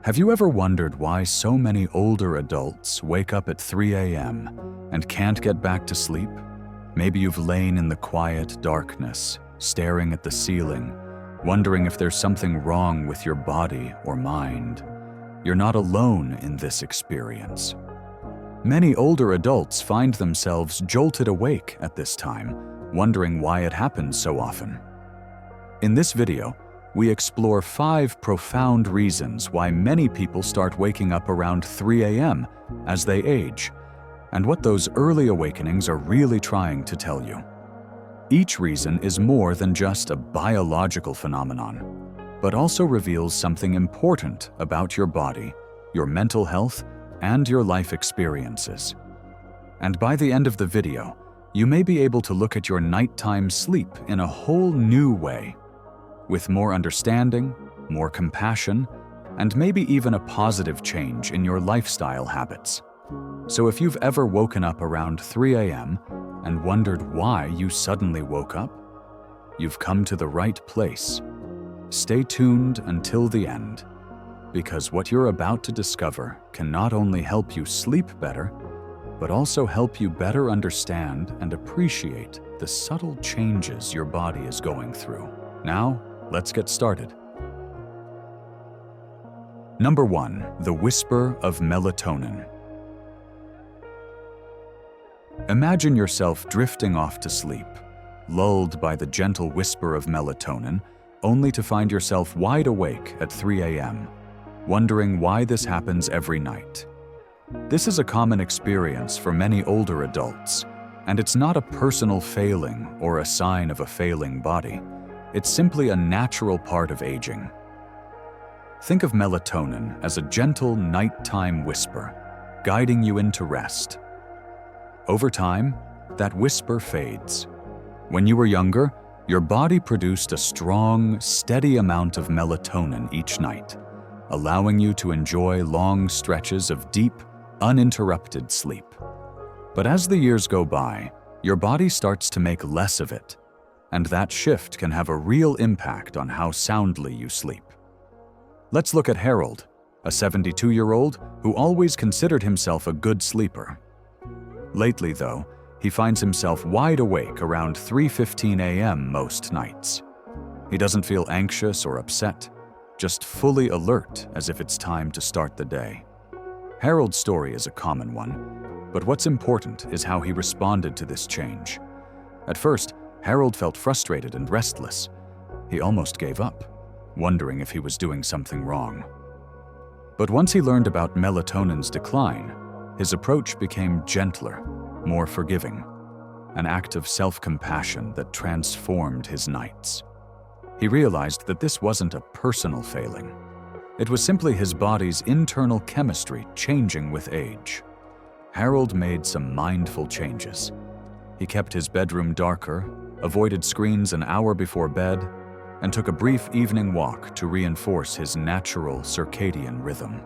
Have you ever wondered why so many older adults wake up at 3 a.m. and can't get back to sleep? Maybe you've lain in the quiet darkness, staring at the ceiling, wondering if there's something wrong with your body or mind. You're not alone in this experience. Many older adults find themselves jolted awake at this time, wondering why it happens so often. In this video, we explore 5 profound reasons why many people start waking up around 3 a.m. as they age, and what those early awakenings are really trying to tell you. Each reason is more than just a biological phenomenon, but also reveals something important about your body, your mental health, and your life experiences. And by the end of the video, you may be able to look at your nighttime sleep in a whole new way, with more understanding, more compassion, and maybe even a positive change in your lifestyle habits. So if you've ever woken up around 3 a.m. and wondered why you suddenly woke up, you've come to the right place. Stay tuned until the end, because what you're about to discover can not only help you sleep better, but also help you better understand and appreciate the subtle changes your body is going through. Now, let's get started. Number 1. The whisper of melatonin. Imagine yourself drifting off to sleep, lulled by the gentle whisper of melatonin, only to find yourself wide awake at 3 a.m., wondering why this happens every night. This is a common experience for many older adults, and it's not a personal failing or a sign of a failing body. It's simply a natural part of aging. Think of melatonin as a gentle nighttime whisper, guiding you into rest. Over time, that whisper fades. When you were younger, your body produced a strong, steady amount of melatonin each night, allowing you to enjoy long stretches of deep, uninterrupted sleep. But as the years go by, your body starts to make less of it, and that shift can have a real impact on how soundly you sleep. Let's look at Harold, a 72-year-old who always considered himself a good sleeper. Lately, though, he finds himself wide awake around 3:15 a.m. most nights. He doesn't feel anxious or upset, just fully alert as if it's time to start the day. Harold's story is a common one, but what's important is how he responded to this change. At first, Harold felt frustrated and restless. He almost gave up, wondering if he was doing something wrong. But once he learned about melatonin's decline, his approach became gentler, more forgiving, an act of self-compassion that transformed his nights. He realized that this wasn't a personal failing. It was simply his body's internal chemistry changing with age. Harold made some mindful changes. He kept his bedroom darker, avoided screens an hour before bed, and took a brief evening walk to reinforce his natural circadian rhythm.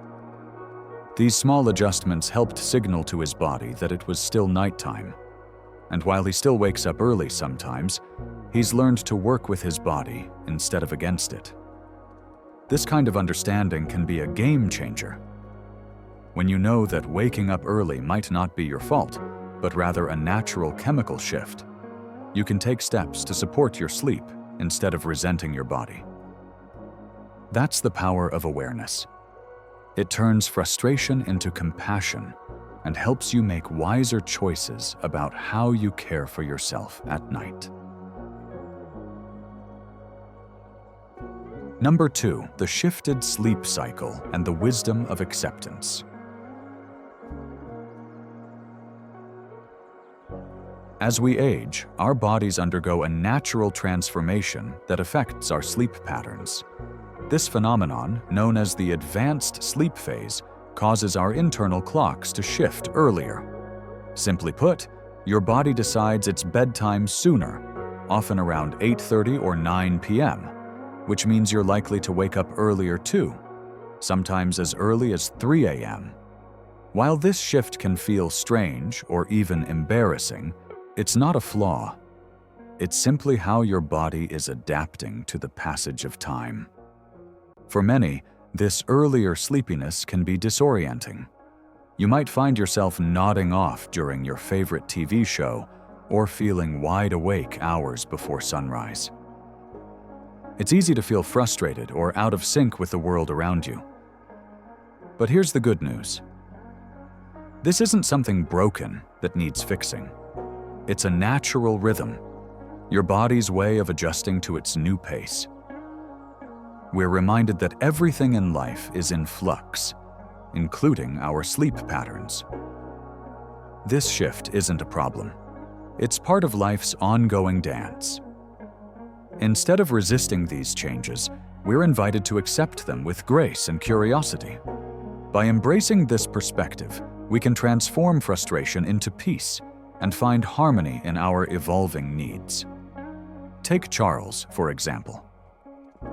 These small adjustments helped signal to his body that it was still nighttime, and while he still wakes up early sometimes, he's learned to work with his body instead of against it. This kind of understanding can be a game changer. When you know that waking up early might not be your fault, but rather a natural chemical shift, you can take steps to support your sleep instead of resenting your body. That's the power of awareness. It turns frustration into compassion and helps you make wiser choices about how you care for yourself at night. Number 2, the shifted sleep cycle and the wisdom of acceptance. As we age, our bodies undergo a natural transformation that affects our sleep patterns. This phenomenon, known as the advanced sleep phase, causes our internal clocks to shift earlier. Simply put, your body decides it's bedtime sooner, often around 8:30 or 9 p.m., which means you're likely to wake up earlier too, sometimes as early as 3 a.m. While this shift can feel strange or even embarrassing, it's not a flaw. It's simply how your body is adapting to the passage of time. For many, This earlier sleepiness can be disorienting. You might find yourself nodding off during your favorite TV show or feeling wide awake hours before sunrise. It's easy to feel frustrated or out of sync with the world around you. But here's the good news. This isn't something broken that needs fixing. It's a natural rhythm, your body's way of adjusting to its new pace. We're reminded that everything in life is in flux, including our sleep patterns. This shift isn't a problem. It's part of life's ongoing dance. Instead of resisting these changes, we're invited to accept them with grace and curiosity. By embracing this perspective, we can transform frustration into peace and find harmony in our evolving needs. Take Charles, for example.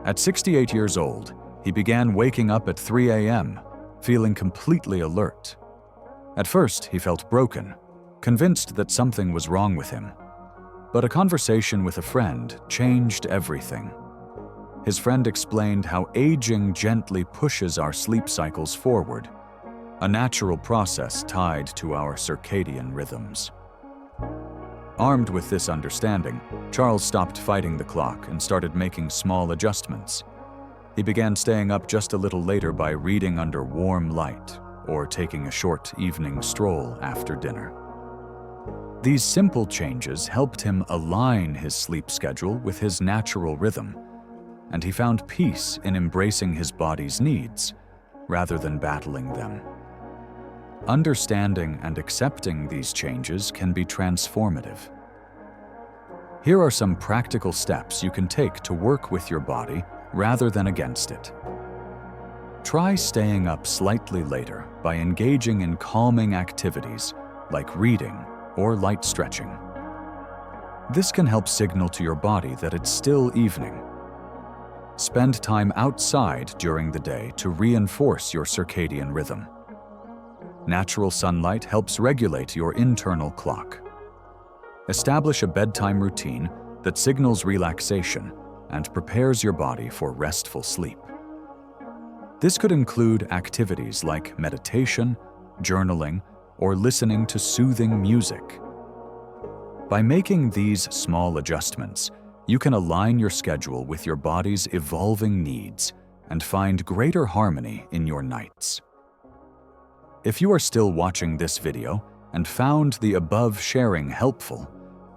At 68 years old, he began waking up at 3 a.m., feeling completely alert. At first, he felt broken, convinced that something was wrong with him. But a conversation with a friend changed everything. His friend explained how aging gently pushes our sleep cycles forward, a natural process tied to our circadian rhythms. Armed with this understanding, Charles stopped fighting the clock and started making small adjustments. He began staying up just a little later by reading under warm light or taking a short evening stroll after dinner. These simple changes helped him align his sleep schedule with his natural rhythm, and he found peace in embracing his body's needs rather than battling them. Understanding and accepting these changes can be transformative. Here are some practical steps you can take to work with your body rather than against it. Try staying up slightly later by engaging in calming activities like reading or light stretching. This can help signal to your body that it's still evening. Spend time outside during the day to reinforce your circadian rhythm. Natural sunlight helps regulate your internal clock. Establish a bedtime routine that signals relaxation and prepares your body for restful sleep. This could include activities like meditation, journaling, or listening to soothing music. By making these small adjustments, you can align your schedule with your body's evolving needs and find greater harmony in your nights. If you are still watching this video and found the above sharing helpful,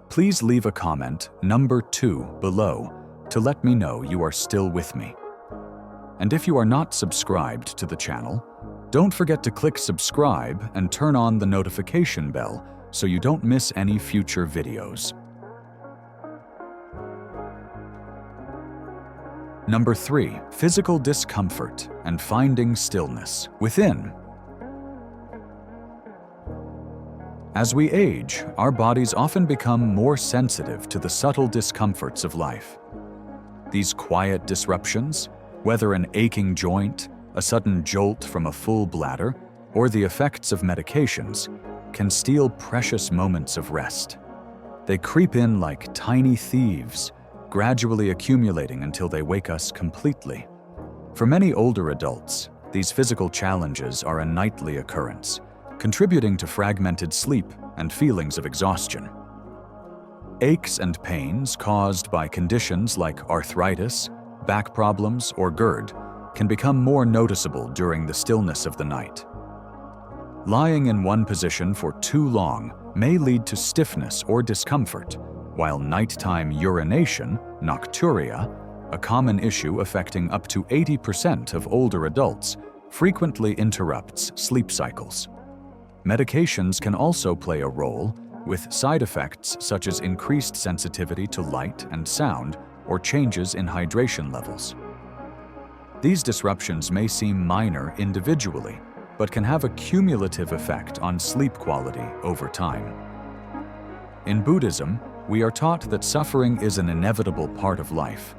please leave a comment number 2 below to let me know you are still with me. And if you are not subscribed to the channel, don't forget to click subscribe and turn on the notification bell so you don't miss any future videos. Number 3, physical discomfort and finding stillness within. As we age, our bodies often become more sensitive to the subtle discomforts of life. These quiet disruptions, whether an aching joint, a sudden jolt from a full bladder, or the effects of medications, can steal precious moments of rest. They creep in like tiny thieves, gradually accumulating until they wake us completely. For many older adults, these physical challenges are a nightly occurrence, contributing to fragmented sleep and feelings of exhaustion. Aches and pains caused by conditions like arthritis, back problems, or GERD can become more noticeable during the stillness of the night. Lying in one position for too long may lead to stiffness or discomfort, while nighttime urination, nocturia, a common issue affecting up to 80% of older adults, frequently interrupts sleep cycles. Medications can also play a role, with side effects such as increased sensitivity to light and sound or changes in hydration levels. These disruptions may seem minor individually, but can have a cumulative effect on sleep quality over time. In Buddhism, we are taught that suffering is an inevitable part of life,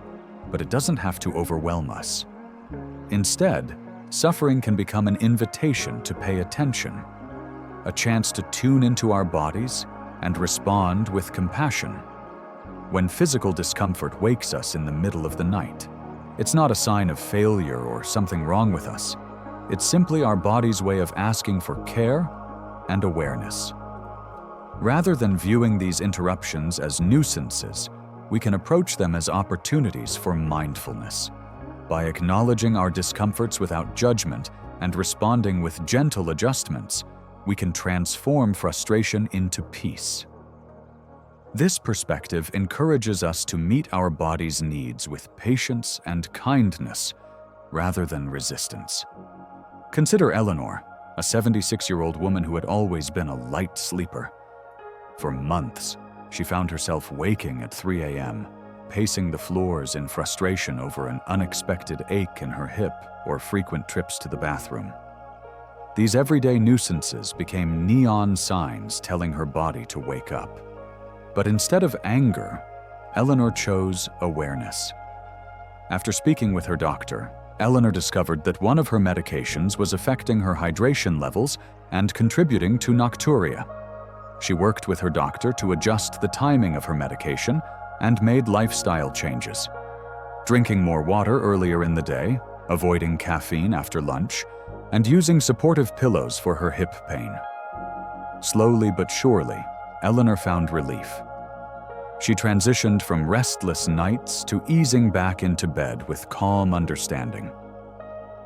but it doesn't have to overwhelm us. Instead, suffering can become an invitation to pay attention, a chance to tune into our bodies and respond with compassion. When physical discomfort wakes us in the middle of the night, It's not a sign of failure or something wrong with us. It's simply our body's way of asking for care and awareness. Rather than viewing these interruptions as nuisances, we can approach them as opportunities for mindfulness. By acknowledging our discomforts without judgment and responding with gentle adjustments, we can transform frustration into peace. This perspective encourages us to meet our body's needs with patience and kindness rather than resistance. Consider Eleanor, a 76-year-old woman who had always been a light sleeper. For months, she found herself waking at 3 a.m., pacing the floors in frustration over an unexpected ache in her hip or frequent trips to the bathroom. These everyday nuisances became neon signs telling her body to wake up. But instead of anger, Eleanor chose awareness. After speaking with her doctor, Eleanor discovered that one of her medications was affecting her hydration levels and contributing to nocturia. She worked with her doctor to adjust the timing of her medication and made lifestyle changes. Drinking more water earlier in the day, avoiding caffeine after lunch, and using supportive pillows for her hip pain. Slowly but surely, Eleanor found relief. She transitioned from restless nights to easing back into bed with calm understanding.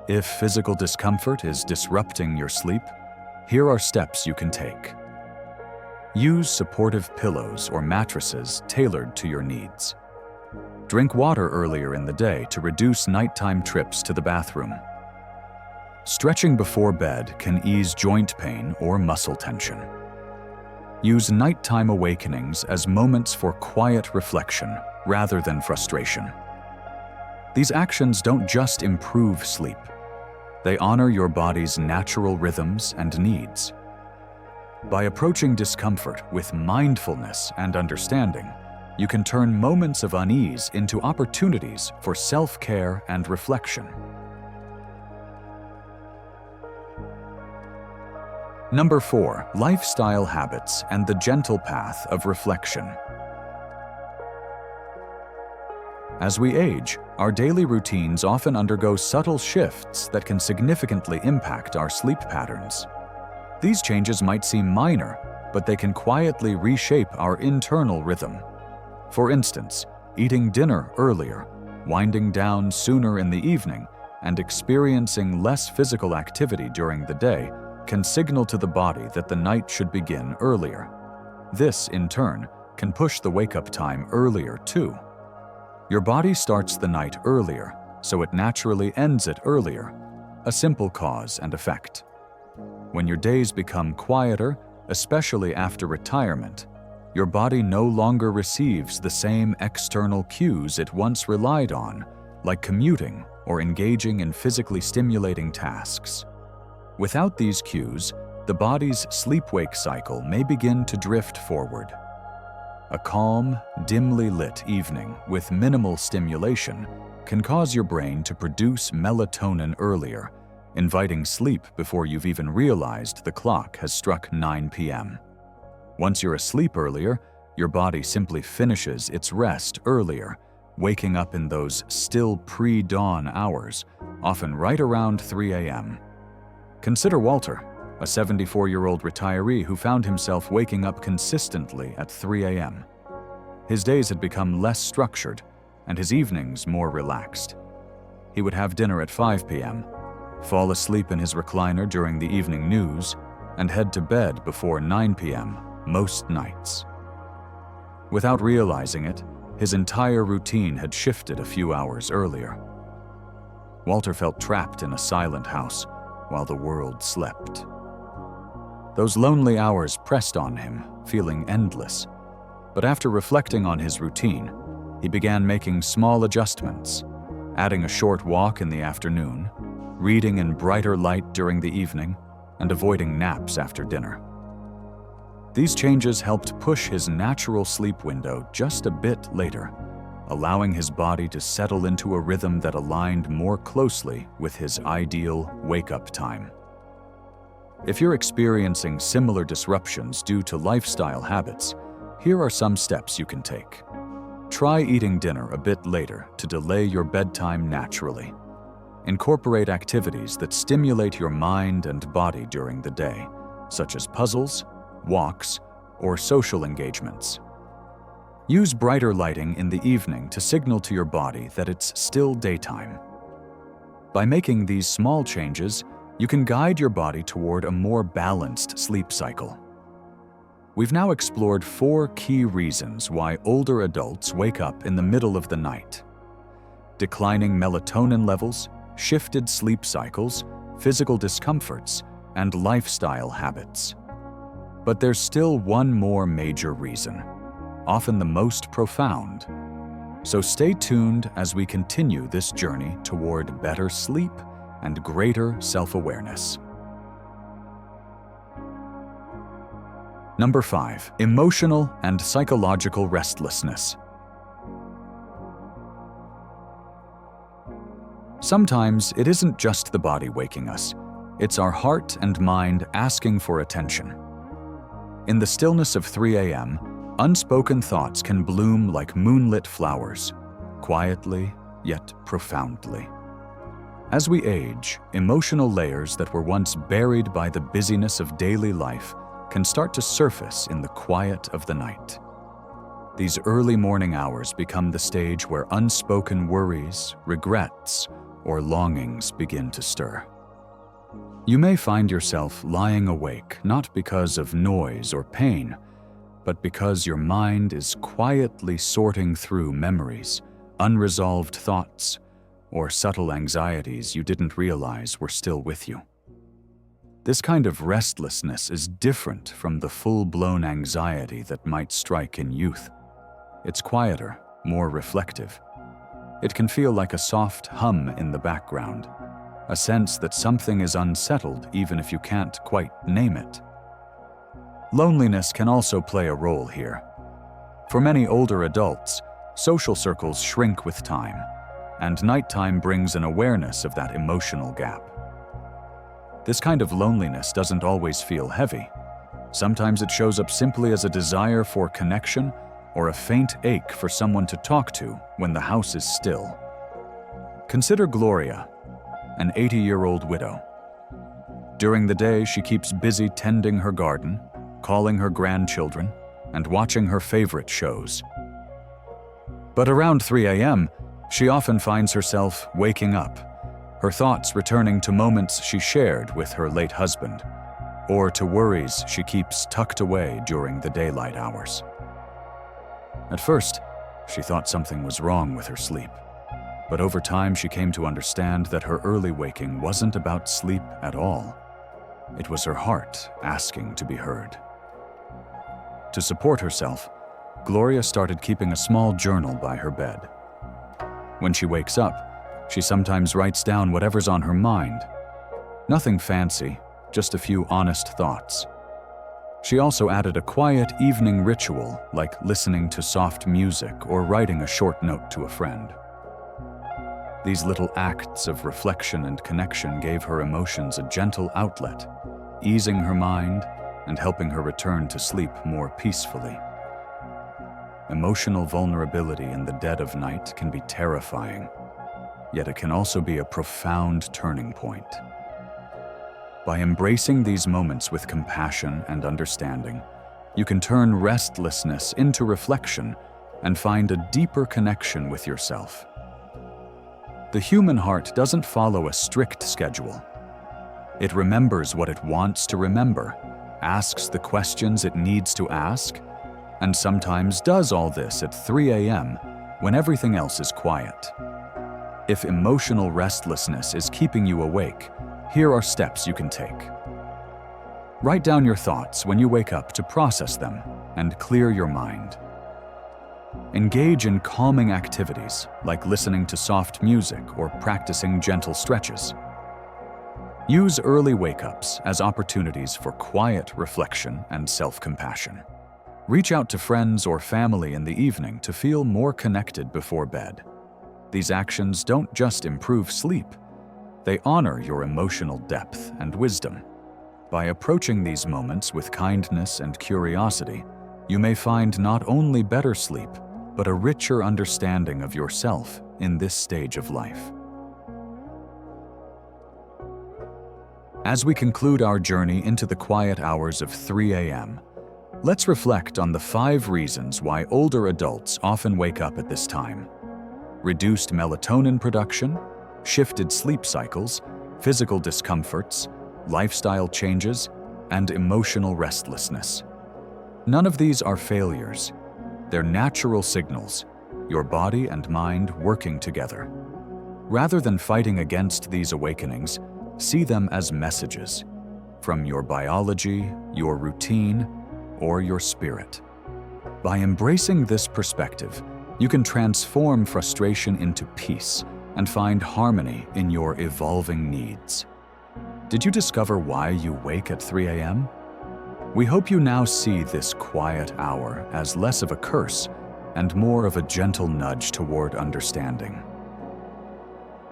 If physical discomfort is disrupting your sleep, here are steps you can take. Use supportive pillows or mattresses tailored to your needs. Drink water earlier in the day to reduce nighttime trips to the bathroom. Stretching before bed can ease joint pain or muscle tension. Use nighttime awakenings as moments for quiet reflection rather than frustration. These actions don't just improve sleep. They honor your body's natural rhythms and needs. By approaching discomfort with mindfulness and understanding, you can turn moments of unease into opportunities for self-care and reflection. Number 4, lifestyle habits and the gentle path of reflection. As we age, our daily routines often undergo subtle shifts that can significantly impact our sleep patterns. These changes might seem minor, but they can quietly reshape our internal rhythm. For instance, eating dinner earlier, winding down sooner in the evening, and experiencing less physical activity during the day can signal to the body that the night should begin earlier. This, in turn, can push the wake-up time earlier too. Your body starts the night earlier, so it naturally ends it earlier, a simple cause and effect. When your days become quieter, especially after retirement, your body no longer receives the same external cues it once relied on, like commuting or engaging in physically stimulating tasks. Without these cues, the body's sleep-wake cycle may begin to drift forward. A calm, dimly lit evening with minimal stimulation can cause your brain to produce melatonin earlier, inviting sleep before you've even realized the clock has struck 9 p.m. Once you're asleep earlier, your body simply finishes its rest earlier, waking up in those still pre-dawn hours, often right around 3 a.m. Consider Walter, a 74-year-old retiree who found himself waking up consistently at 3 a.m. His days had become less structured and his evenings more relaxed. He would have dinner at 5 p.m., fall asleep in his recliner during the evening news, and head to bed before 9 p.m. most nights. Without realizing it, his entire routine had shifted a few hours earlier. Walter felt trapped in a silent house while the world slept. Those lonely hours pressed on him, feeling endless. But after reflecting on his routine, he began making small adjustments, adding a short walk in the afternoon, reading in brighter light during the evening, and avoiding naps after dinner. These changes helped push his natural sleep window just a bit later, allowing his body to settle into a rhythm that aligned more closely with his ideal wake-up time. If you're experiencing similar disruptions due to lifestyle habits, here are some steps you can take. Try eating dinner a bit later to delay your bedtime naturally. Incorporate activities that stimulate your mind and body during the day, such as puzzles, walks, or social engagements. Use brighter lighting in the evening to signal to your body that it's still daytime. By making these small changes, you can guide your body toward a more balanced sleep cycle. We've now explored 4 key reasons why older adults wake up in the middle of the night: declining melatonin levels, shifted sleep cycles, physical discomforts, and lifestyle habits. But there's still one more major reason, often the most profound. So stay tuned as we continue this journey toward better sleep and greater self-awareness. Number 5. Emotional and psychological restlessness. Sometimes it isn't just the body waking us, it's our heart and mind asking for attention. In the stillness of 3 a.m., unspoken thoughts can bloom like moonlit flowers, quietly yet profoundly. As we age, emotional layers that were once buried by the busyness of daily life can start to surface in the quiet of the night. These early morning hours become the stage where unspoken worries, regrets, or longings begin to stir. You may find yourself lying awake not because of noise or pain, but because your mind is quietly sorting through memories, unresolved thoughts, or subtle anxieties you didn't realize were still with you. This kind of restlessness is different from the full-blown anxiety that might strike in youth. It's quieter, more reflective. It can feel like a soft hum in the background, a sense that something is unsettled even if you can't quite name it. Loneliness can also play a role here. For many older adults, social circles shrink with time, and nighttime brings an awareness of that emotional gap. This kind of loneliness doesn't always feel heavy. Sometimes it shows up simply as a desire for connection or a faint ache for someone to talk to when the house is still. Consider Gloria, an 80-year-old widow. During the day, she keeps busy tending her garden, calling her grandchildren, and watching her favorite shows. But around 3 a.m., she often finds herself waking up, her thoughts returning to moments she shared with her late husband, or to worries she keeps tucked away during the daylight hours. At first, she thought something was wrong with her sleep, but over time she came to understand that her early waking wasn't about sleep at all. It was her heart asking to be heard. To support herself, Gloria started keeping a small journal by her bed. When she wakes up, she sometimes writes down whatever's on her mind. Nothing fancy, just a few honest thoughts. She also added a quiet evening ritual like listening to soft music or writing a short note to a friend. These little acts of reflection and connection gave her emotions a gentle outlet, easing her mind and helping her return to sleep more peacefully. Emotional vulnerability in the dead of night can be terrifying, yet it can also be a profound turning point. By embracing these moments with compassion and understanding, you can turn restlessness into reflection and find a deeper connection with yourself. The human heart doesn't follow a strict schedule. It remembers what it wants to remember, asks the questions it needs to ask, and sometimes does all this at 3 a.m. when everything else is quiet. If emotional restlessness is keeping you awake, here are steps you can take. Write down your thoughts when you wake up to process them and clear your mind. Engage in calming activities like listening to soft music or practicing gentle stretches. Use early wake-ups as opportunities for quiet reflection and self-compassion. Reach out to friends or family in the evening to feel more connected before bed. These actions don't just improve sleep, they honor your emotional depth and wisdom. By approaching these moments with kindness and curiosity, you may find not only better sleep, but a richer understanding of yourself in this stage of life. As we conclude our journey into the quiet hours of 3 a.m., let's reflect on the 5 reasons why older adults often wake up at this time. Reduced melatonin production, shifted sleep cycles, physical discomforts, lifestyle changes, and emotional restlessness. None of these are failures. They're natural signals, your body and mind working together. Rather than fighting against these awakenings, see them as messages from your biology, your routine, or your spirit. By embracing this perspective, you can transform frustration into peace and find harmony in your evolving needs. Did you discover why you wake at 3 a.m.? We hope you now see this quiet hour as less of a curse and more of a gentle nudge toward understanding.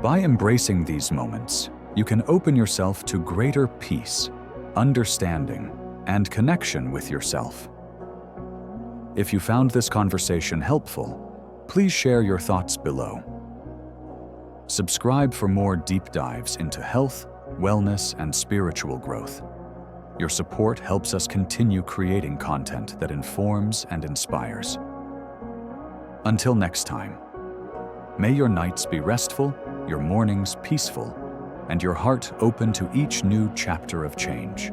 By embracing these moments, you can open yourself to greater peace, understanding, and connection with yourself. If you found this conversation helpful, please share your thoughts below. Subscribe for more deep dives into health, wellness, and spiritual growth. Your support helps us continue creating content that informs and inspires. Until next time, may your nights be restful, your mornings peaceful, and your heart open to each new chapter of change.